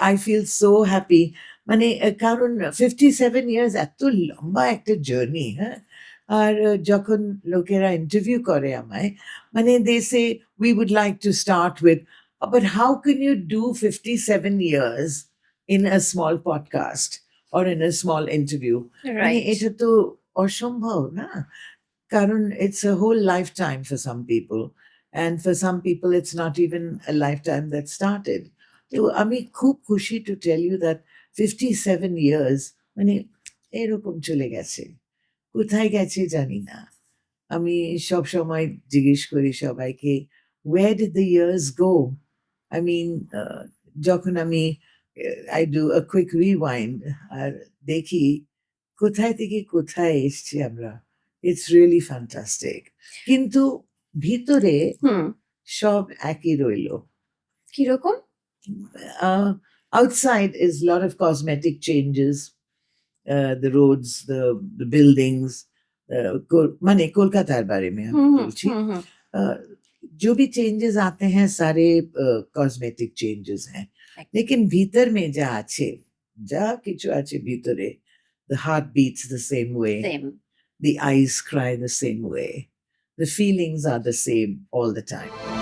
I feel so happy. মানে কারণ 57 years এত লম্বা একটা জার্নি, হ্যাঁ? আর যখন লোকেরা ইন্টারভিউ করে আমায়, মানে they say, "We would like to start with," but how can you do 57 years in a small podcast or in a small interview? মানে রাইট। এটা তো অসম্ভব না? কারণ it's a whole lifetime for some people, and for some people it's not even a lifetime that started. তো আমি খুব খুশি to tell you that 57 years মানে এরকম চলে গেছে। কোথায় গেছে জানি না। আমি সবসময় জিজ্ঞেস করি সবাইকে, "Where did the years go?" I mean, যখন আমি I do a quick rewind আর দেখি কোথায় থেকে কোথায় এসছি আমরা। It's really fantastic. কিন্তু ভিতরে হুম। সব একই রইল। কিরকম? Uh, outside is a lot of cosmetic changes, the roads, the buildings, মানে কলকাতার बारे में हम হুম, হুম, बोलছি। হুম, হুম। Uh, जो भी चेंजेस आते हैं सारे कॉस्मेटिक चेंजेस हैं, लेकिन भीतर में जा किछु आछे भीतरे, the heart beats the same way, same. the eyes cry the same way, the feelings are the same all the time.